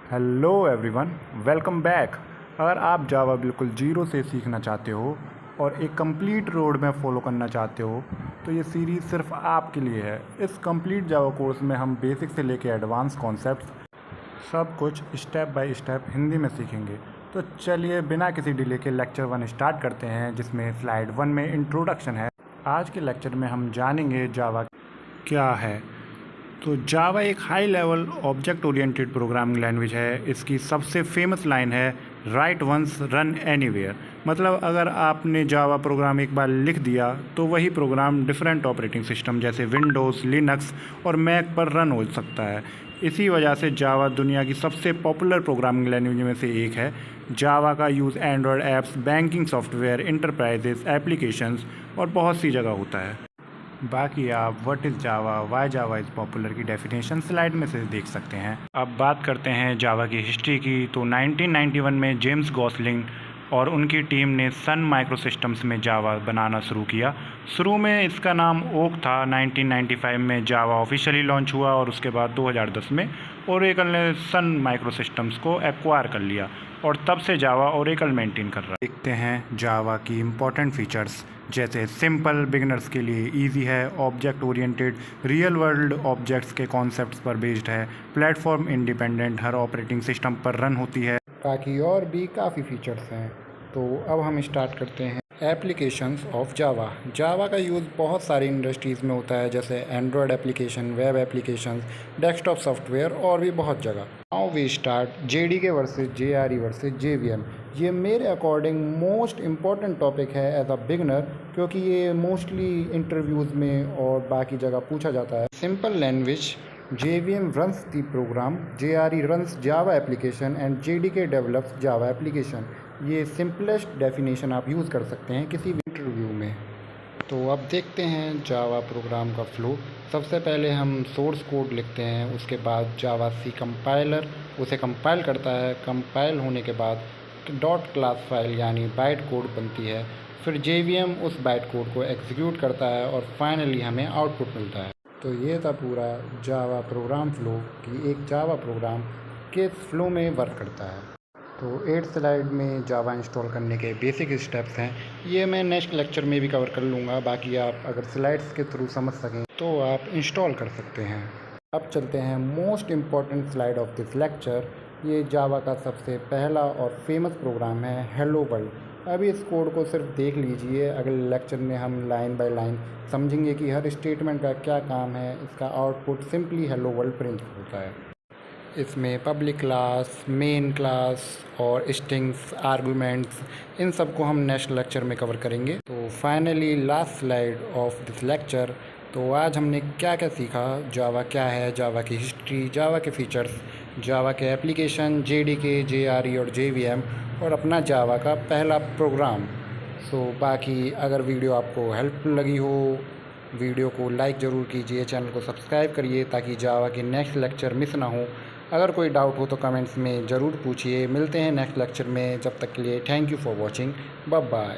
Hello everyone, welcome back. अगर आप जावा बिल्कुल जीरो से सीखना चाहते हो और एक कंप्लीट रोड मैप फॉलो करना चाहते हो तो ये सीरीज़ सिर्फ आपके लिए है। इस कंप्लीट जावा कोर्स में हम बेसिक से लेकर एडवांस कॉन्सेप्ट्स सब कुछ स्टेप बाय स्टेप हिंदी में सीखेंगे। तो चलिए बिना किसी डिले के लेक्चर 1 स्टार्ट करते हैं, जिसमें स्लाइड 1 में इंट्रोडक्शन है। आज के लेक्चर में हम जानेंगे जावा क्या है। तो जावा एक high level object oriented programming language है। इसकी सबसे फेमस लाइन है राइट वंस रन एनीवेयर। मतलब अगर आपने जावा प्रोग्राम एक बार लिख दिया तो वही प्रोग्राम डिफरेंट ऑपरेटिंग सिस्टम जैसे विंडोज़, लिनक्स और मैक पर रन हो सकता है। इसी वजह से जावा दुनिया की सबसे पॉपुलर प्रोग्रामिंग लैंग्वेज में से एक है। जावा का use Android apps, banking software, enterprises, applications और बहुत सी जगह होता है। बाकी आप what is Java, why Java is popular की डेफिनेशन स्लाइड में से देख सकते हैं। अब बात करते हैं जावा की हिस्ट्री की। तो 1991 में जेम्स गॉसलिंग और उनकी टीम ने सन माइक्रो सिस्टम्स में जावा बनाना शुरू किया। शुरू में इसका नाम ओक था। 1995 में जावा ऑफिशियली लॉन्च हुआ और उसके बाद 2010 में ओरेकल ने सन माइक्रो सिस्टम्स को एक्वायर कर लिया और तब से जावा ओरेकल मेंटेन कर रहा है। देखते हैं जावा की इम्पोर्टेंट फीचर्स, जैसे सिंपल, बिगिनर्स के लिए इजी है, object oriented, real world objects के कॉन्सेप्ट्स पर बेस्ड है, प्लेटफॉर्म इंडिपेंडेंट, हर ऑपरेटिंग सिस्टम पर रन होती है। बाकी और भी काफ़ी फीचर्स हैं। तो अब हम स्टार्ट करते हैं एप्लीकेशंस ऑफ जावा। जावा का यूज़ बहुत सारी इंडस्ट्रीज़ में होता है, जैसे Android application, web application, desktop software और भी बहुत जगह। Now we start JDK versus JRE versus JVM. ये मेरे अकॉर्डिंग मोस्ट इम्पॉर्टेंट टॉपिक है एज अ बिगनर, क्योंकि ये मोस्टली इंटरव्यूज़ में और बाकी जगह पूछा जाता है। Simple language, JVM runs the program, JRE runs Java application and JDK develops Java application। ये सिंपलेस्ट डेफिनेशन आप यूज़ कर सकते हैं किसी भी इंटरव्यू में। तो अब देखते हैं जावा प्रोग्राम का फ्लो। सबसे पहले हम सोर्स कोड लिखते हैं, उसके बाद जावा सी कंपाइलर उसे कंपाइल करता है। कंपाइल होने के बाद डॉट क्लास फाइल यानी बाइट कोड बनती है। फिर JVM उस बाइट कोड को एग्जीक्यूट करता है और फाइनली हमें आउटपुट मिलता है। तो ये था पूरा जावा प्रोग्राम फ्लो कि एक जावा प्रोग्राम किस फ्लो में वर्क करता है। तो 8th स्लाइड में जावा इंस्टॉल करने के बेसिक स्टेप्स हैं। ये मैं नेक्स्ट लेक्चर में भी कवर कर लूँगा। बाकी आप अगर स्लाइड्स के थ्रू समझ सकें तो आप इंस्टॉल कर सकते हैं। अब चलते हैं most important slide of this lecture. ये जावा का सबसे पहला और फेमस प्रोग्राम है हेलो वर्ल्ड। अभी इस कोड को सिर्फ देख लीजिए, अगले लेक्चर में हम लाइन बाय लाइन समझेंगे कि हर स्टेटमेंट का क्या काम है। इसका output simply hello world print होता है। इसमें पब्लिक क्लास, मेन क्लास और स्ट्रिंग्स, आर्गुमेंट्स, इन सब को हम नेक्स्ट लेक्चर में कवर करेंगे। तो finally last slide of this lecture. तो आज हमने क्या क्या सीखा, जावा क्या है, जावा की हिस्ट्री, जावा के फीचर्स, जावा के एप्लीकेशन, जेडीके, जेआरई और जेवीएम और अपना जावा का पहला प्रोग्राम। बाकी अगर वीडियो आपको हेल्पफुल लगी हो, वीडियो को लाइक ज़रूर कीजिए, चैनल को सब्सक्राइब करिए ताकि जावा के नेक्स्ट लेक्चर मिस ना हो। अगर कोई डाउट हो तो कमेंट्स में ज़रूर पूछिए। मिलते हैं नेक्स्ट लेक्चर में, जब तक के लिए thank you for watching, bye bye.